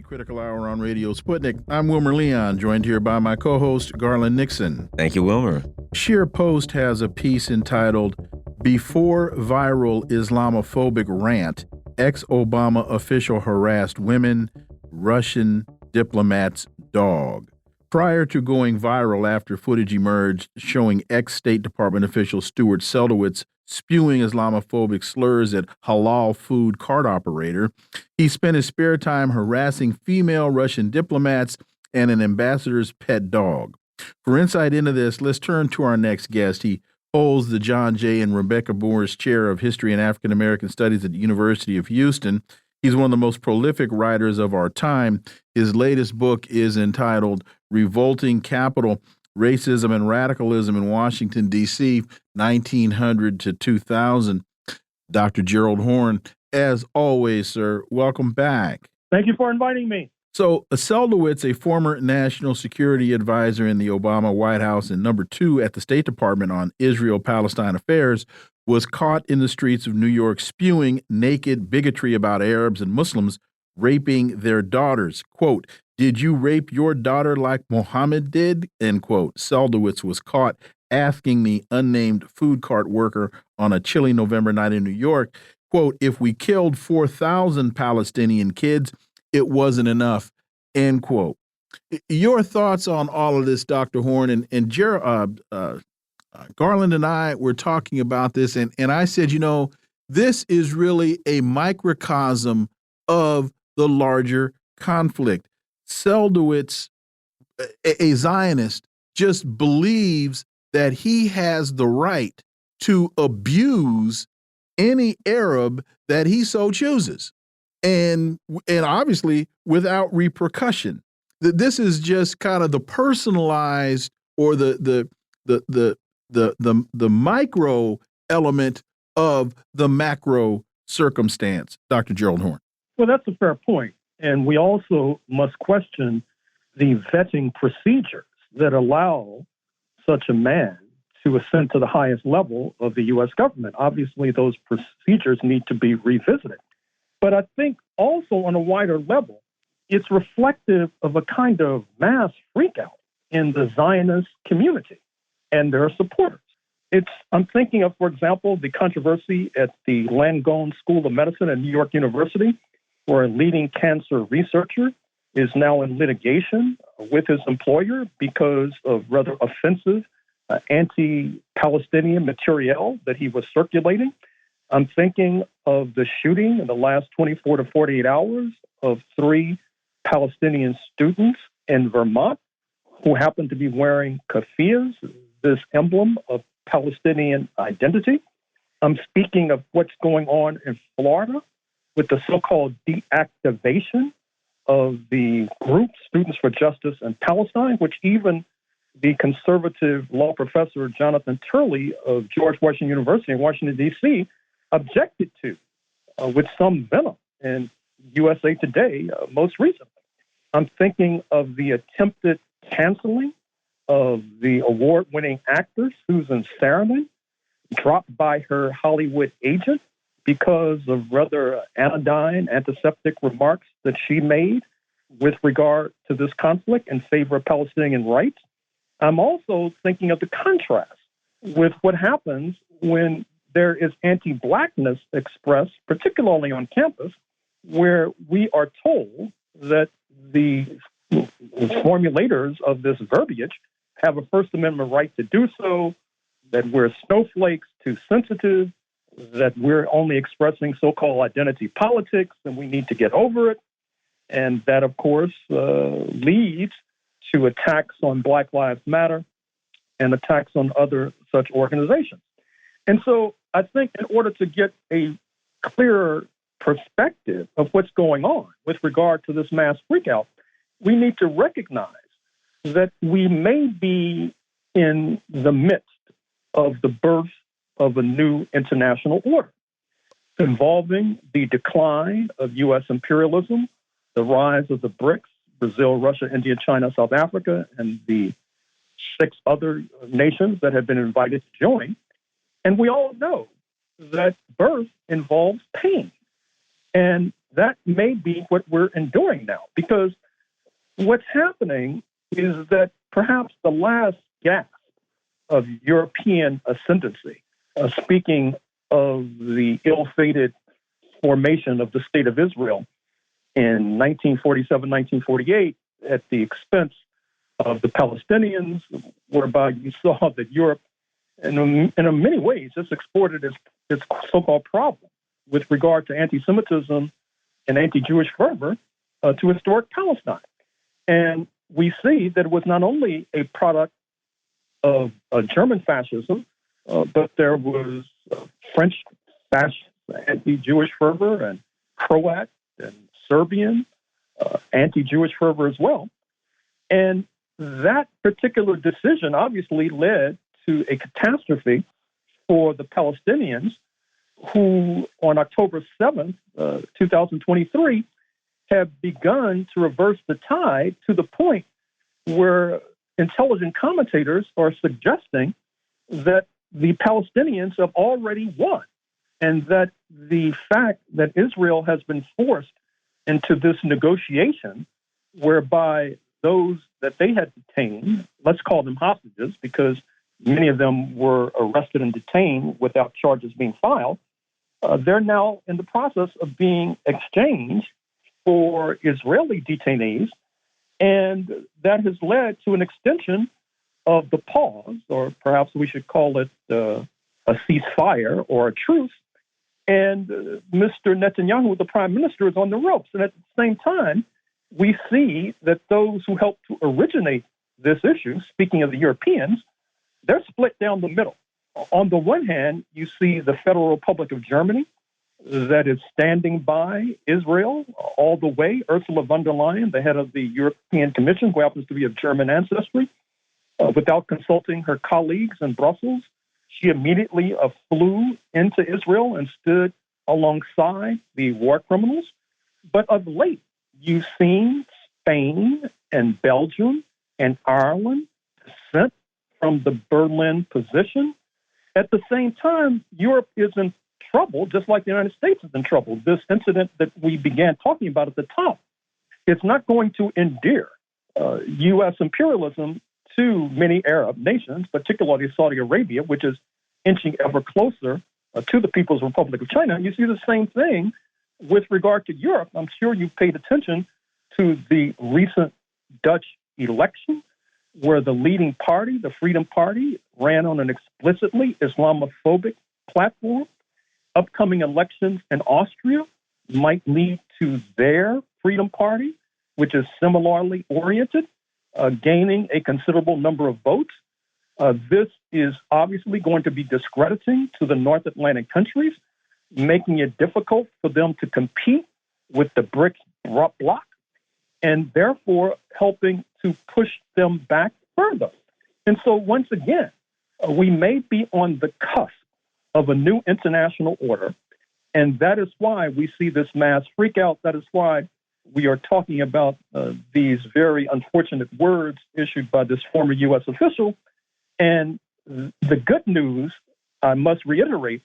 Critical Hour on Radio Sputnik. I'm Wilmer Leon, joined here by my co-host, Garland Nixon. Thank you, Wilmer. Sheer Post has a piece entitled, Before Viral Islamophobic Rant, Ex-Obama Official Harassed Women, Russian Diplomat's Dog. Prior to going viral after footage emerged showing ex-State Department official Stuart Seldowitz spewing Islamophobic slurs at halal food cart operator, he spent his spare time harassing female Russian diplomats and an ambassador's pet dog. For insight into this, let's turn to our next guest. He holds the John J. and Rebecca Moores Chair of History and African American Studies at the University of Houston. He's one of the most prolific writers of our time. His latest book is entitled Revolting Capital, Racism and Radicalism in Washington, D.C., 1900 to 2000. Dr. Gerald Horne, as always, sir, welcome back. Thank you for inviting me. So, Seldowitz, a former national security advisor in the Obama White House and #2 at the State Department on Israel-Palestine affairs, was caught in the streets of New York spewing naked bigotry about Arabs and Muslims raping their daughters. Quote, "Did you rape your daughter like Mohammed did?" End quote. Seldowitz was caught asking the unnamed food cart worker on a chilly November night in New York, quote, "If we killed 4,000 Palestinian kids, it wasn't enough," end quote. Your thoughts on all of this, Dr. Horne? And Garland and I were talking about this, and I said, you know, this is really a microcosm of the larger conflict. Seldowitz, a Zionist, just believes that he has the right to abuse any Arab that he so chooses, and obviously without repercussion. This is just kind of the personalized or the micro element of the macro circumstance. Dr. Gerald Horne. Well, that's a fair point. And we also must question the vetting procedures that allow such a man to ascend to the highest level of the U.S. government. Obviously, those procedures need to be revisited. But I think also on a wider level, it's reflective of a kind of mass freakout in the Zionist community and their supporters. I'm thinking of, for example, the controversy at the Langone School of Medicine at New York University, where a leading cancer researcher is now in litigation with his employer because of rather offensive anti-Palestinian material that he was circulating. I'm thinking of the shooting in the last 24 to 48 hours of 3 Palestinian students in Vermont who happened to be wearing keffiyehs, this emblem of Palestinian identity. I'm speaking of what's going on in Florida with the so-called deactivation of the group Students for Justice in Palestine, which even the conservative law professor Jonathan Turley of George Washington University in Washington, D.C., objected to with some venom in USA Today most recently. I'm thinking of the attempted canceling of the award-winning actress Susan Sarandon, dropped by her Hollywood agent because of rather anodyne, antiseptic remarks that she made with regard to this conflict in favor of Palestinian rights. I'm also thinking of the contrast with what happens when there is anti-Blackness expressed, particularly on campus, where we are told that the formulators of this verbiage have a First Amendment right to do so, that we're snowflakes, too sensitive, that we're only expressing so-called identity politics and we need to get over it. And that, of course, leads to attacks on Black Lives Matter and attacks on other such organizations. And so I think in order to get a clearer perspective of what's going on with regard to this mass freakout, we need to recognize that we may be in the midst of the birth of a new international order involving the decline of U.S. imperialism, the rise of the BRICS, Brazil, Russia, India, China, South Africa, and the 6 other nations that have been invited to join. And we all know that birth involves pain. And that may be what we're enduring now, because what's happening is that perhaps the last gasp of European ascendancy, speaking of the ill-fated formation of the State of Israel in 1947, 1948, at the expense of the Palestinians, whereby you saw that Europe, in many ways, just exported its so-called problem with regard to anti-Semitism and anti-Jewish fervor to historic Palestine. And we see that it was not only a product of German fascism, but there was French fascist anti-Jewish fervor and Croat and Serbian anti-Jewish fervor as well. And that particular decision obviously led to a catastrophe for the Palestinians, who on October 7th, 2023, have begun to reverse the tide to the point where intelligent commentators are suggesting that the Palestinians have already won, and that the fact that Israel has been forced into this negotiation whereby those that they had detained, let's call them hostages, because many of them were arrested and detained without charges being filed, they're now in the process of being exchanged for Israeli detainees, and that has led to an extension of the pause, or perhaps we should call it a ceasefire or a truce. And Mr. Netanyahu, the prime minister, is on the ropes. And at the same time, we see that those who helped to originate this issue, speaking of the Europeans, they're split down the middle. On the one hand, you see the Federal Republic of Germany that is standing by Israel all the way. Ursula von der Leyen, the head of the European Commission, who happens to be of German ancestry, without consulting her colleagues in Brussels, she immediately flew into Israel and stood alongside the war criminals. But of late, you've seen Spain and Belgium and Ireland dissent from the Berlin position. At the same time, Europe is in trouble, just like the United States is in trouble. This incident that we began talking about at the top, it's not going to endear U.S. imperialism to many Arab nations, particularly Saudi Arabia, which is inching ever closer to the People's Republic of China. You see the same thing with regard to Europe. I'm sure you paid attention to the recent Dutch election, where the leading party, the Freedom Party, ran on an explicitly Islamophobic platform. Upcoming elections in Austria might lead to their Freedom Party, which is similarly oriented, gaining a considerable number of votes. This is obviously going to be discrediting to the North Atlantic countries, making it difficult for them to compete with the BRICS bloc, and therefore helping to push them back further. And so once again, we may be on the cusp of a new international order, and that is why we see this mass freakout. That is why we are talking about these very unfortunate words issued by this former U.S. official. And the good news, I must reiterate,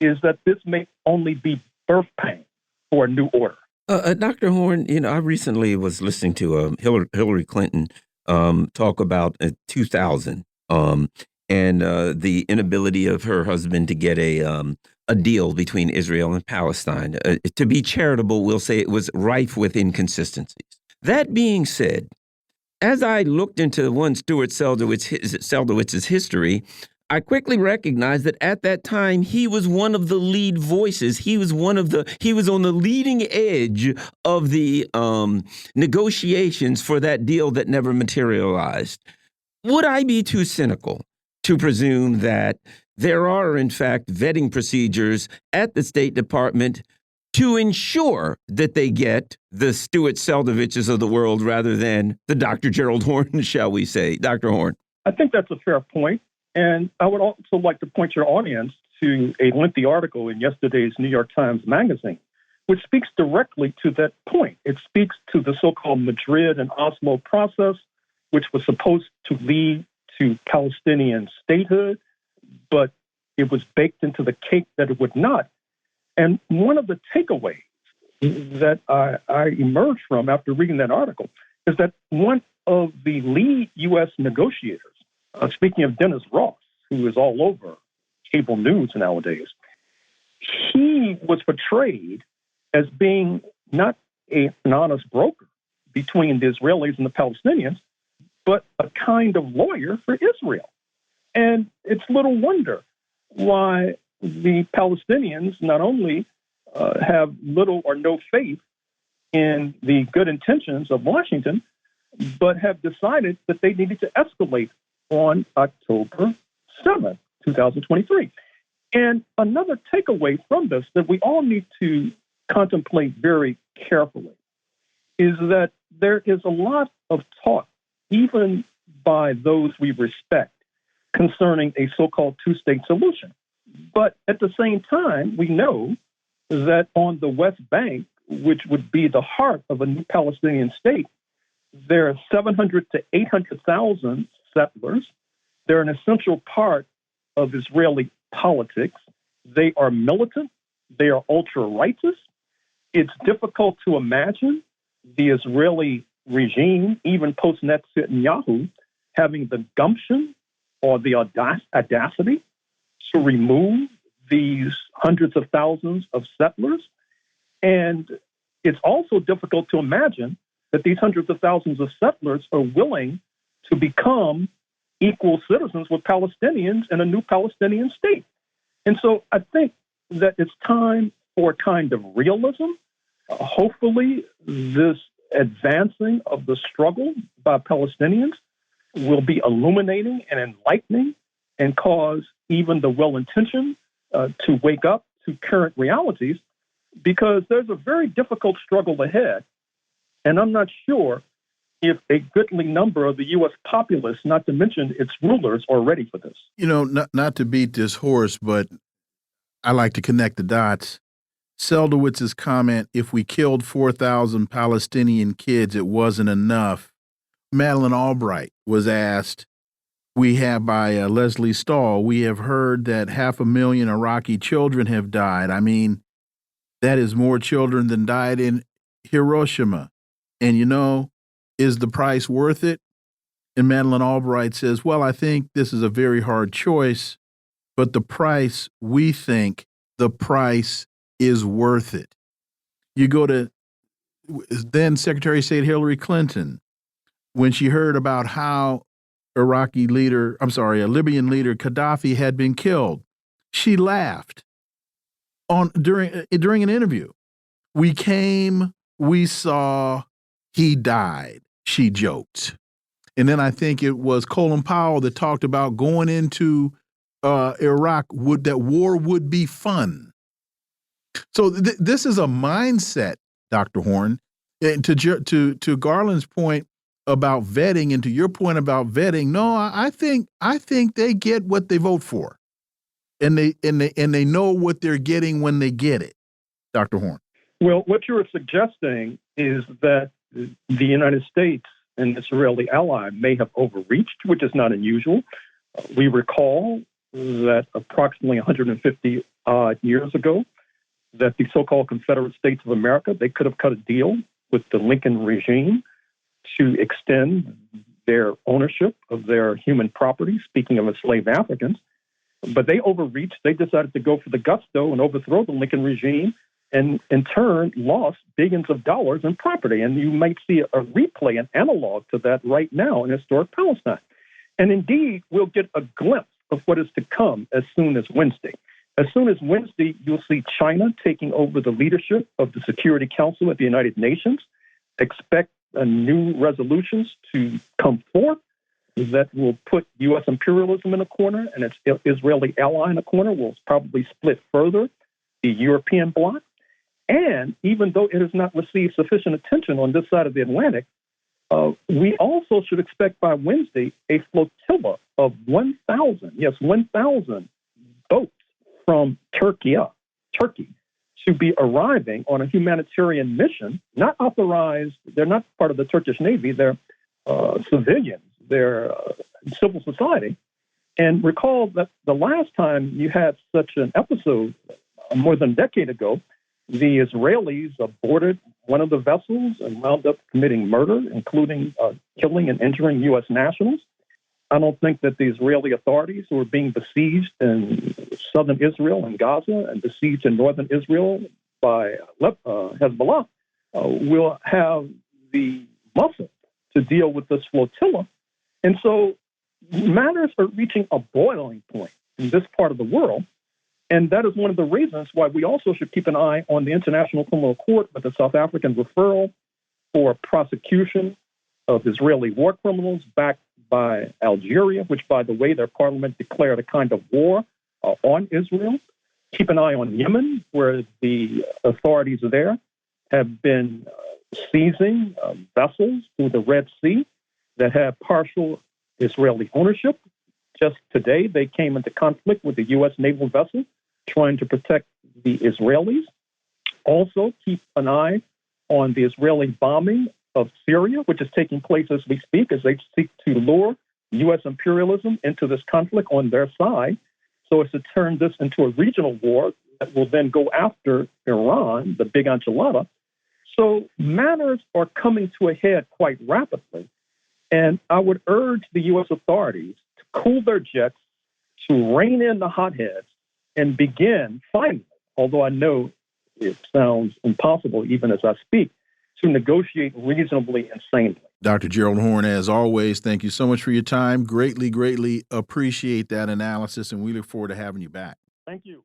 is that this may only be birth pain for a new order. Dr. Horne, I recently was listening to Hillary Clinton talk about 2000 and the inability of her husband to get a deal between Israel and Palestine. To be charitable, we'll say it was rife with inconsistencies. That being said, as I looked into one Stuart Seldowitz's history, I quickly recognized that at that time he was one of the lead voices. He was on the leading edge of the negotiations for that deal that never materialized. Would I be too cynical to presume that there are, in fact, vetting procedures at the State Department to ensure that they get the Stuart Seldowitzes of the world rather than the Dr. Gerald Horne, shall we say? Dr. Horne. I think that's a fair point. And I would also like to point your audience to a lengthy article in yesterday's New York Times Magazine, which speaks directly to that point. It speaks to the so-called Madrid and Oslo process, which was supposed to lead to Palestinian statehood, but it was baked into the cake that it would not. And one of the takeaways that I emerged from after reading that article is that one of the lead U.S. negotiators, speaking of Dennis Ross, who is all over cable news nowadays, he was portrayed as being not an honest broker between the Israelis and the Palestinians, but a kind of lawyer for Israel. And it's little wonder why the Palestinians not only have little or no faith in the good intentions of Washington, but have decided that they needed to escalate on October 7th, 2023. And another takeaway from this that we all need to contemplate very carefully is that there is a lot of talk, even by those we respect, concerning a so-called two-state solution. But at the same time, we know that on the West Bank, which would be the heart of a new Palestinian state, there are 700 to 800,000 settlers. They're an essential part of Israeli politics. They are militant. They are ultra-righteous. It's difficult to imagine the Israeli regime, even post-Netanyahu, having the gumption or the audacity to remove these hundreds of thousands of settlers. And it's also difficult to imagine that these hundreds of thousands of settlers are willing to become equal citizens with Palestinians in a new Palestinian state. And so I think that it's time for a kind of realism. Hopefully, this advancing of the struggle by Palestinians will be illuminating and enlightening and cause even the well-intentioned to wake up to current realities, because there's a very difficult struggle ahead. And I'm not sure if a goodly number of the U.S. populace, not to mention its rulers, are ready for this. You know, not to beat this horse, but I like to connect the dots. Seldowitz's comment, if we killed 4,000 Palestinian kids, it wasn't enough. Madeleine Albright was asked, by Leslie Stahl, we have heard that 500,000 Iraqi children have died. I mean, that is more children than died in Hiroshima. And, you know, is the price worth it? And Madeleine Albright says, well, I think this is a very hard choice, but we think the price is worth it. You go to then Secretary of State Hillary Clinton, when she heard about how a Libyan leader Gaddafi had been killed, she laughed during an interview. We came, we saw, he died, she joked. And then I think it was Colin Powell that talked about going into Iraq, that war would be fun. So this is a mindset, Dr. Horne. And to Garland's point about vetting, and to your point about vetting, no, I think they get what they vote for, and they know what they're getting when they get it, Dr. Horne. Well, what you're suggesting is that the United States and its Israeli ally may have overreached, which is not unusual. We recall that approximately 150 years ago, that the so-called Confederate States of America, they could have cut a deal with the Lincoln regime to extend their ownership of their human property, speaking of enslaved Africans. But they overreached. They decided to go for the gusto and overthrow the Lincoln regime, and in turn lost billions of dollars in property. And you might see a replay, an analog to that right now in historic Palestine. And indeed, we'll get a glimpse of what is to come as soon as Wednesday. As soon as Wednesday, you'll see China taking over the leadership of the Security Council at the United Nations. Expect new resolutions to come forth that will put U.S. imperialism in a corner and its Israeli ally in a corner. Will probably split further the European bloc. And even though it has not received sufficient attention on this side of the Atlantic, we also should expect by Wednesday a flotilla of 1,000 boats from Turkey to be arriving on a humanitarian mission, not authorized. They're not part of the Turkish Navy. They're civilians. They're civil society. And recall that the last time you had such an episode, more than a decade ago, the Israelis boarded one of the vessels and wound up committing murder, including killing and injuring U.S. nationals. I don't think that the Israeli authorities who are being besieged in southern Israel and Gaza and besieged in northern Israel by Hezbollah will have the muscle to deal with this flotilla. And so matters are reaching a boiling point in this part of the world. And that is one of the reasons why we also should keep an eye on the International Criminal Court with the South African referral for prosecution of Israeli war criminals backed by Algeria, which, by the way, their parliament declared a kind of war on Israel. Keep an eye on Yemen, where the authorities there have been seizing vessels through the Red Sea that have partial Israeli ownership. Just today, they came into conflict with the U.S. naval vessel trying to protect the Israelis. Also, keep an eye on the Israeli bombing of Syria, which is taking place as we speak, as they seek to lure U.S. imperialism into this conflict on their side, so as to turn this into a regional war that will then go after Iran, the big enchilada. So matters are coming to a head quite rapidly. And I would urge the U.S. authorities to cool their jets, to rein in the hotheads, and begin finally, although I know it sounds impossible even as I speak, to negotiate reasonably and sanely. Dr. Gerald Horne, as always, thank you so much for your time. Greatly, greatly appreciate that analysis, and we look forward to having you back. Thank you.